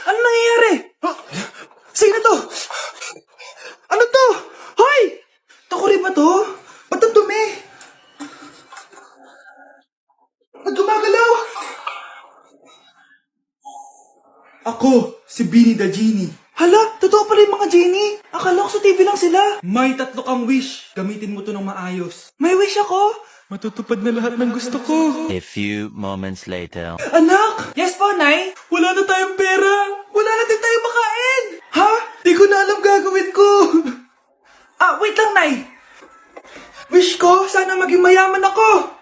Ano nangyayari? Sino to? Ano to? Hoy! Takuri ba to? Ba't ang dumi? Ba't gumagalaw? Ako, si Beanie the Genie. Hala, totoo pala yung mga genie. Akala ko sa TV lang sila. May 3 kang wish. Gamitin mo to ng maayos. May wish ako? Matutupad na lahat ng gusto ko. A few moments later. Anak! Yes po, Nay? Wala na tayong pera. Wala na din tayong makain. Ha? Di ko na alam gagawin ko. Wait lang, Nay. Wish ko, sana maging mayaman ako.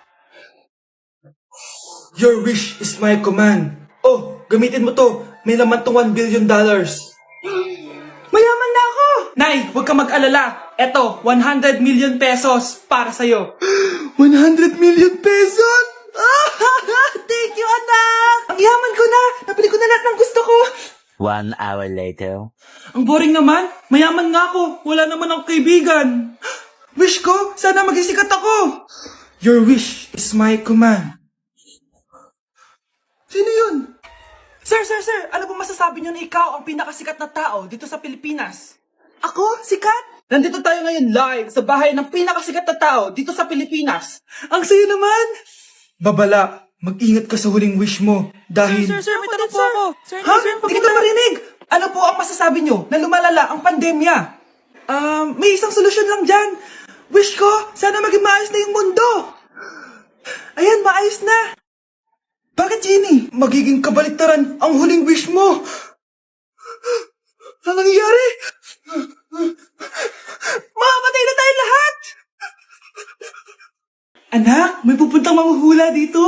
Your wish is my command. Oh, gamitin mo to. May laman tong $1 billion. Mayaman na ako! Nay, huwag ka mag-alala. Eto, 100 million pesos para sa'yo. 100 million pesos? Thank you, anak! Ang yaman ko na! Nabili ko na lahat ng gusto ko! 1 hour later. Ang boring naman. Mayaman nga ako. Wala naman akong kaibigan. Wish ko, sana maging sikat ako. Your wish is my command. Sino yun? Sir, ano po masasabi niyo na ikaw ang pinakasikat na tao dito sa Pilipinas? Ako? Sikat? Nandito tayo ngayon live sa bahay ng pinakasikat na tao dito sa Pilipinas. Ang sayo naman! Babala, mag-ingat ka sa huling wish mo dahil... Sir, may tanong po ako. Sir, Ha? Hindi kita marinig! Ano po ang masasabi niyo na lumalala ang pandemya? May isang solusyon lang dyan. Wish ko, sana maging maayos na yung mundo. Ayan, maayos na. Bakit, Genie? Magiging kabaliktaran ang huling wish mo. Ano nangyayari? Mamamatay na tayo lahat! Anak, may pupuntang manghuhula dito.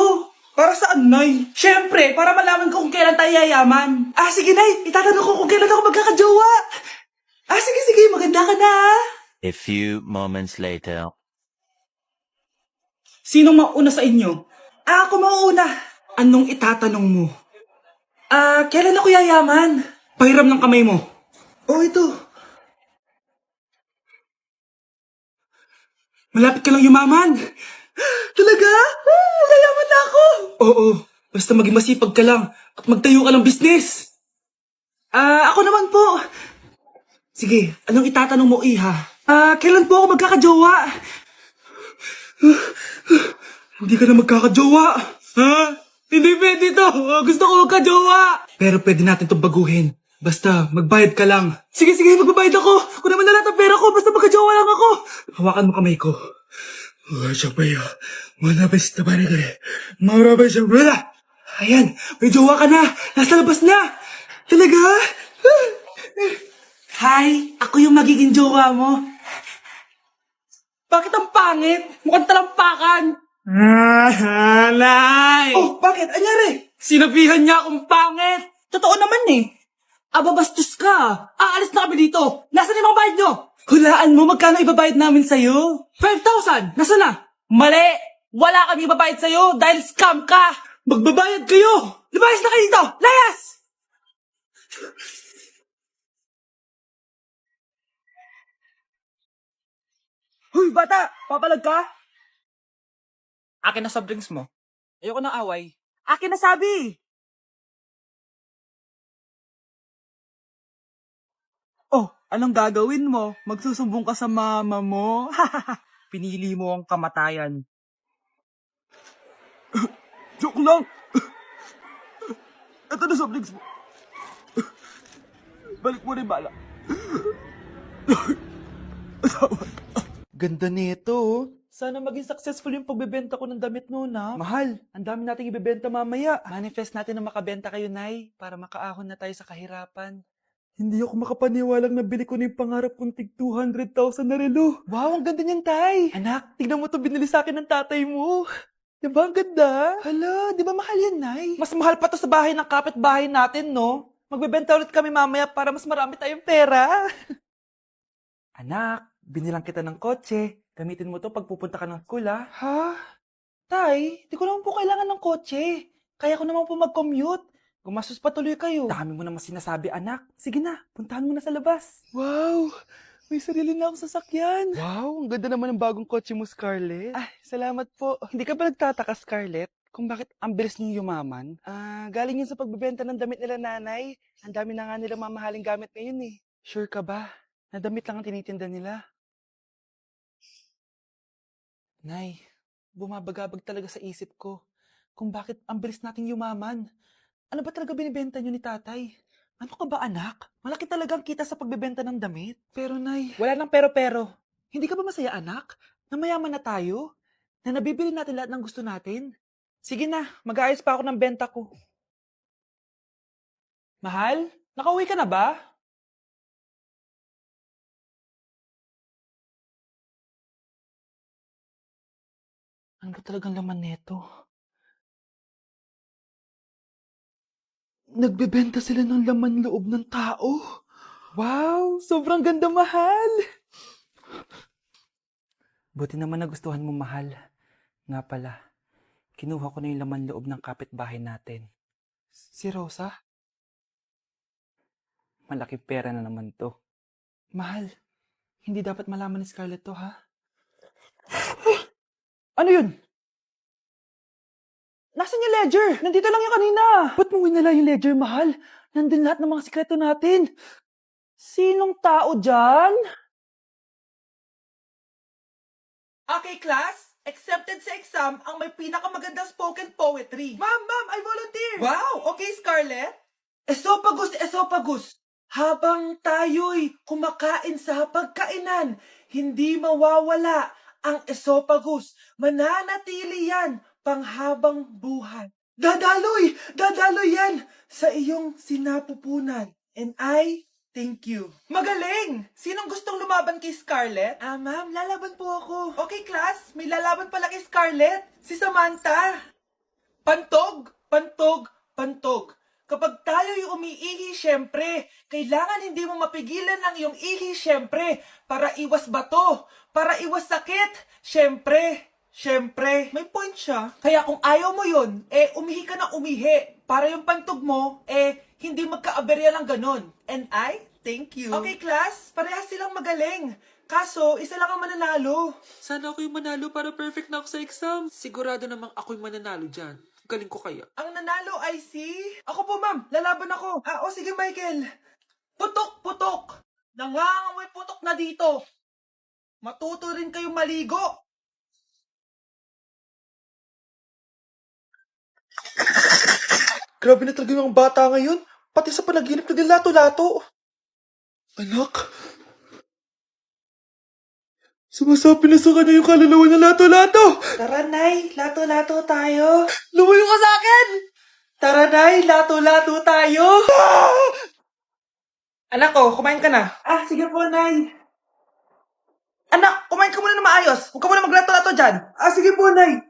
Para saan, Nay? Siyempre, para malaman ko kung kailan tayo yayaman. Sige, Nay. Itatanong ko kung kailan ako magkakajowa. Sige. Maganda ka na. A few moments later. Sinong mauna sa inyo? Ako mauna. Anong itatanong mo? Kailan ako yayaman? Pahiram ng kamay mo. Oh, ito. Malapit ka lang yumaman. Talaga? Yayaman na ako. Oo, basta maging masipag ka lang at magtayo ka ng business. Ako naman po. Sige, anong itatanong mo, Iha? Kailan po ako magkakajowa? Hindi ka na magkakajowa. Ha? Hindi pwede to. Gusto ko magkajowa. Pero pwede natin itong baguhin. Basta, magbayad ka lang. Sige, magbabayad ako. Kung naman na lahat ang pera ko, basta magkajowa lang ako. Hawakan mo kamay ko. Ayan, may jowa ka na. Nasa labas na. Talaga? Hi, ako yung magiging jowa mo. Bakit ang pangit? Mukhang talampakan. Nay! Oh, bakit? Anyari? Sinabihan niya akong pangit. Totoo naman eh. Bastos ka. Aalis na kami dito. Nasaan yung mga bayad nyo? Hulaan mo, magkano ibabayad namin sa'yo? 5,000! Nasaan na? Mali! Wala kami ibabayad sa'yo dahil scam ka! Magbabayad kayo! Lumayas na kayo dito! Layas! Huy, bata! Papalag ka? Akin na soft drinks mo. Ayoko ng away. Akin na sabi! Oh, anong gagawin mo? Magsusumbong ka sa mama mo? Pinili mo ang kamatayan. Joke lang! Ito na soft drinks mo. Balik mo rin bala. Ganda nito, oh. Sana maging successful yung pagbebenta ko ng damit mo, na. Mahal, ang dami nating ibebenta mamaya. Manifest natin na makabenta kayo, Nay, para makaahon na tayo sa kahirapan. Hindi ako makapaniwalang nabili ko na yung pangarap kong tig 200,000 na relo. Wow, ang ganda niyan, Tay. Anak, tignan mo to binili sa akin ng tatay mo. Diba ang ganda? Hala, di ba mahal yan, Nay? Mas mahal pa to sa bahay ng kapitbahay natin, no? Magbebenta ulit kami mamaya para mas marami tayong pera. Anak, binilang kita ng kotse. Gamitin mo to pag pupunta ka ng school, ha? Ha? Tay, di ko naman po kailangan ng kotse. Kaya ko naman po mag-commute. Gumastos pa tuloy kayo. Dami mo naman sinasabi, anak. Sige na, puntahan mo na sa labas. Wow! May sarili na akong sasakyan. Wow, ang ganda naman ng bagong kotse mo, Scarlett. Salamat po. Hindi ka ba nagtataka, Scarlett? kung bakit ang bilis niyong yumaman? Galing yun sa pagbebenta ng damit nila nanay. Ang dami na nga nila mamahaling gamit ngayon eh. Sure ka ba? Na damit lang ang tinitinda nila? Nay, bumabagabag talaga sa isip ko kung bakit ang bilis nating yumaman. Ano ba talaga binibenta niyo ni tatay? Ano ka ba anak? Malaki talaga ang kita sa pagbebenta ng damit. Pero nay, wala nang pero-pero. Hindi ka ba masaya anak? Na mayaman na tayo? Na nabibili natin lahat ng gusto natin? Sige na, mag-aayos pa ako ng benta ko. Mahal, nakauwi ka na ba? Ano ba talagang laman neto? Nagbebenta sila ng laman loob ng tao. Wow, sobrang ganda mahal. Buti naman nagustuhan mo mahal. Nga pala, kinuha ko na yung laman loob ng kapitbahay natin. Si Rosa? Malaking pera na naman to. Mahal, hindi dapat malaman ni Scarlett to ha? Ano yun? Nasaan yung ledger? Nandito lang yung kanina. Ba't mo winala yung ledger, mahal? Nandun lahat ng mga sikreto natin. Sinong tao dyan? Okay, class. Accepted sa exam ang may pinakamagandang spoken poetry. Ma'am, I volunteer. Wow, okay, Scarlett. Esophagus. Habang tayo'y kumakain sa pagkainan, hindi mawawala ang esophagus. Mananatili yan panghabang buhay. Dadaloy yan sa iyong sinapupunan. And I thank you. Magaling! Sinong gustong lumaban kay Scarlett? Ma'am, lalaban po ako. Okay, class. May lalaban pala kay Scarlett. Si Samantha. Pantog. Kapag tayo'y umiihi, syempre, kailangan hindi mo mapigilan ang iyong ihi, syempre, para iwas bato, para iwas sakit, syempre, may point siya. Kaya kung ayaw mo yun, umihi ka na umihi, para yung pantog mo, hindi magkaaberya lang ganon. And I thank you. Okay, class, parehas silang magaling. Kaso, isa lang ang mananalo. Sana ako yung manalo para perfect na ako sa exam. Sigurado namang ako yung mananalo dyan. Galing ko kaya. Ang nanalo ay si... Ako po, ma'am. Lalaban ako. Sige, Michael. Putok. Nangangamoy putok na dito. Matuto rin kayong maligo. Grabe na talaga yung bata ngayon. Pati sa panaginip naglato-lato. Anak. Sumasabi na sa kanya yung kaluluwa na lato-lato. Tara, Nay. Lato-lato tayo. Lumayo ka sa akin! Tara, Nay. Lato-lato tayo. Anak ko, kumain ka na. Sige po, Nay. Anak, kumain ka muna na maayos. Huwag ka muna maglato-lato dyan. Sige po, Nay.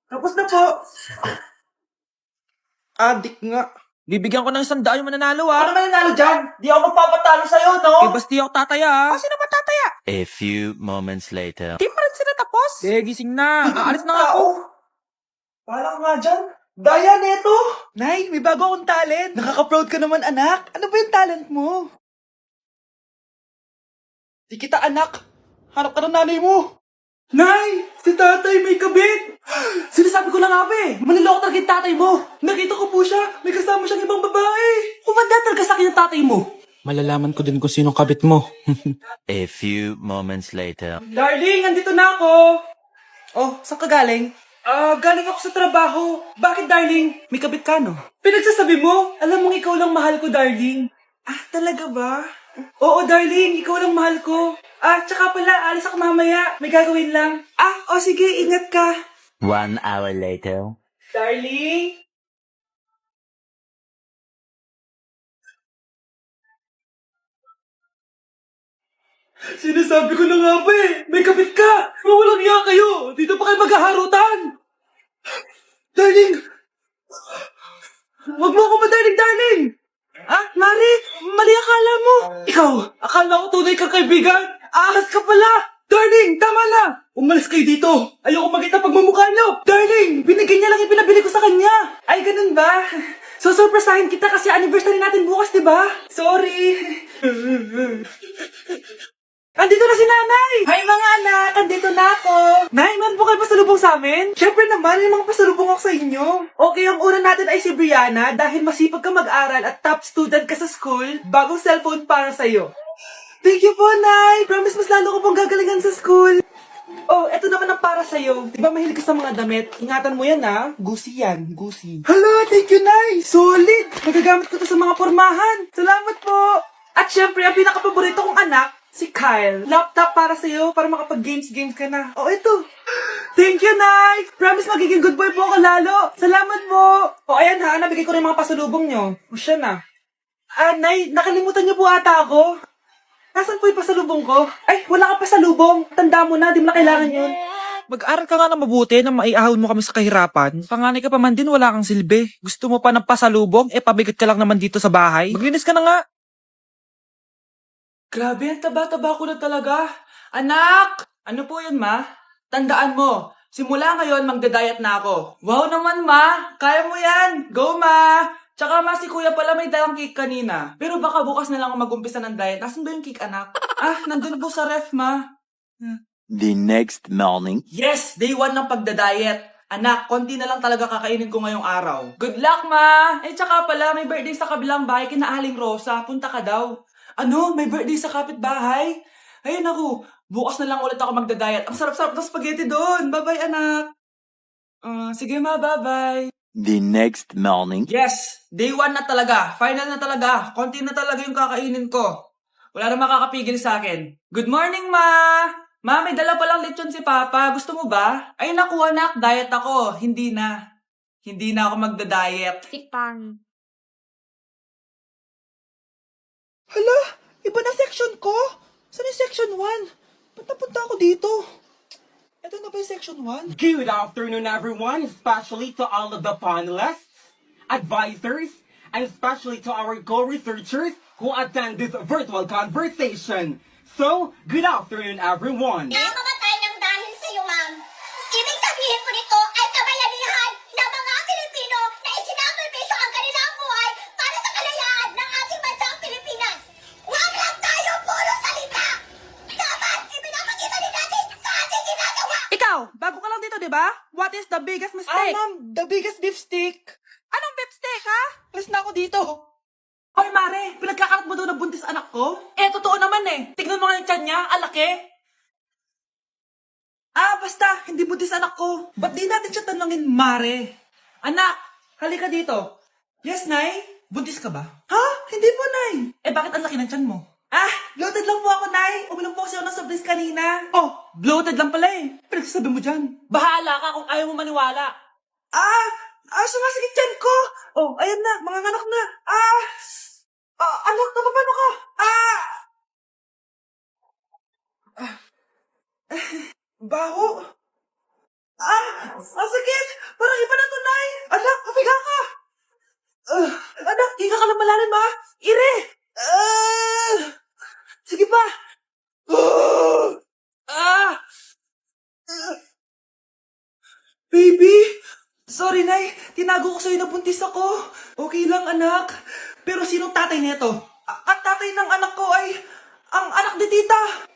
Tapos na po. Adik nga. Bibigyan ko ng 100 yung mananalo, Ano mananalo dyan? Di ako magpapatalo sa'yo, no? Basti ako tataya, Sino ba tataya? A few moments later. Di pa rin sila tapos? Gising na. Aalis na nga ako. Parang nga dyan. Daya neto. Nay, may bago akong talent. Nakaka-proud ka naman, anak. Ano ba yung talent mo? Di kita, anak. Hanap ka ng nanay mo. Nay! Si tatay may kabit! Sinasabi ko lang nga maniloko talaga yung tatay mo! Nakita ko po siya! May kasama siyang ibang babae! Kumanda talaga sa akin yung tatay mo! Malalaman ko din kung sinong kabit mo. A few moments later. Darling, andito na ako! Oh, saan ka galing? Galing ako sa trabaho. Bakit, darling? May kabit ka, no? Pinagsasabi mo? Alam mong ikaw lang mahal ko, darling. Talaga ba? Oo, darling. Ikaw lang mahal ko. Tsaka pala, alis ako mamaya. May gagawin lang. Sige. Ingat ka. 1 hour later. Darling? Sinasabi ko na nga may kabit ka! Mawalang iya kayo! Dito pa kayo maghaharutan! Darling! Huwag mo ako darling! Mari! Mali akala mo! Ikaw! Akala ko tunay kang kaibigan! Ahas ka pala! Darling! Tama na! Umalis kayo dito! Ayoko makita pagmumukha niyo! Darling! Binigay niya lang yung pinabili ko sa kanya! Ay, ganun ba? So, surpresahin kita kasi anniversary natin bukas, di ba? Sorry! Andito na si nanay! Hi mga anak! Andito na ako! Nay, meron po kayo pasalubong sa amin? Siyempre naman, may mga pasalubong ako sa inyo. Okay, ang una natin ay si Brianna dahil masipag ka mag-aral at top student ka sa school. Bagong cellphone para sa'yo. Thank you po, Nay! Promise mas lalo ko pong gagalingan sa school. Oh, eto naman ang para sa'yo. Di ba mahilig ka sa mga damit? Ingatan mo yan, ha? Gucci yan. Gucci. Hala, thank you, Nay! Solid! Magagamit ko to sa mga pormahan. Salamat po! At syempre, ang pinakapaborito kong anak, si Kyle. Laptop para sa'yo, para makapag-games ka na. Oh, ito. Thank you, Nay! Promise magiging good boy po ako lalo. Salamat po! O, ayan ha, nabigay ko rin mga pasalubong nyo. O, siya na. Nay, nakalimutan niyo po ata ako. Nasaan po yung pasalubong ko? Ay, wala ka pasalubong. Tanda mo na, di mo na kailangan yun. Mag-aral ka nga na mabuti na maiahon mo kami sa kahirapan. Panganay ka pa man din, wala kang silbi. Gusto mo pa ng pasalubong? Pabigat ka lang naman dito sa bahay. Maglinis ka na nga. Grabe, ang taba-taba ko na talaga. Anak! Ano po yun, ma? Tandaan mo, simula ngayon magda-diet na ako. Wow naman, ma! Kaya mo yan! Go, ma! Tsaka ma, si kuya pala may dalang cake kanina. Pero baka bukas na lang ako mag-umpisa ng diet. Nasaan ba yung cake, anak? Nandun po sa ref, ma. The next morning. Yes! Day 1 ng pagda-diet. Anak, konti na lang talaga kakainin ko ngayong araw. Good luck, ma! Tsaka pala, may birthday sa kabilang bahay kina Aling Rosa. Punta ka daw. Ano? May birthday sa kapitbahay? Ay, naku. Bukas na lang ulit ako magda-diet. Ang sarap-sarap ng spaghetti doon. Bye-bye, anak. Sige, ma. Bye-bye. The next morning. Yes! Day 1 na talaga. Final na talaga. Konti na talaga yung kakainin ko. Wala na makakapigil sa akin. Good morning, ma! Ma, may dala palang lechon si Papa. Gusto mo ba? Ay, naku, anak. Diet ako. Hindi na. Hindi na ako magda-diet. Tikpan. Hala, iba na section ko. Saan yung section 1? Ba't napunta ako dito? Ito na ba yung section 1? Good afternoon, everyone, especially to all of the panelists, advisors, and especially to our co-researchers who attend this virtual conversation. So, good afternoon, everyone. Namamatay ng dahil sa iyo, ma'am. Ibig sabihin ko nito ay kabayanihan ng mga Pilipino na isinakripisyo ang kanilang buhay para sa kalayaan ng ating bansang Pilipinas. Huwag lang tayo puro salita. Dapat ipinapakita din natin sa ating ginagawa. Ikaw, bago ka lang dito, di ba? What is the biggest mistake? Ma'am, the biggest beef stick. Anong beef stick, ha? Alis na ako dito. Hoy, Mare, pinagkakarat mo daw na buntis anak ko? Totoo naman Tignan mo nga yung tiyan niya, alaki. Basta, hindi buntis anak ko. Ba't di natin siya tanungin, Mare? Anak, halika dito. Yes, Nay? Buntis ka ba? Ha? Hindi po, Nay. Bakit ang laki ng tiyan mo? Bloated lang po ako, Nay. Uminom po kasi ako ng soft drinks kanina. Oh, bloated lang pala Pinagsasabi mo dyan. Bahala ka kung ayaw mo maniwala. Sumasakit tiyan ko. Oh, ayan na, mga anak na. Anak, napapano ka? Baho. Sakit. Parang iba na to, Nay. Anak, papiga ka. Anak, higa ka lang malalim, ha? Ire. Sige pa. Baby. Sorry, Nay. Tinago ko sa'yo na buntis ako. Okay lang, anak. Pero sinong tatay nito? Ang tatay ng anak ko ay ang anak ni tita.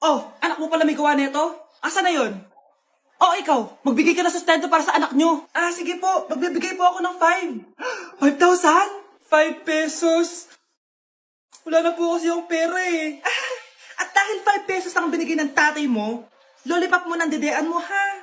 Oh, anak mo pala may gawa nito? Asa na yun? Oh, ikaw, magbigay ka ng sustento para sa anak nyo. Sige po, magbibigay po ako ng 5. 5,000? 5 pesos. Wala na po kasi yung pera At dahil 5 pesos ang binigay ng tatay mo, lollipop mo ng dedean mo, ha?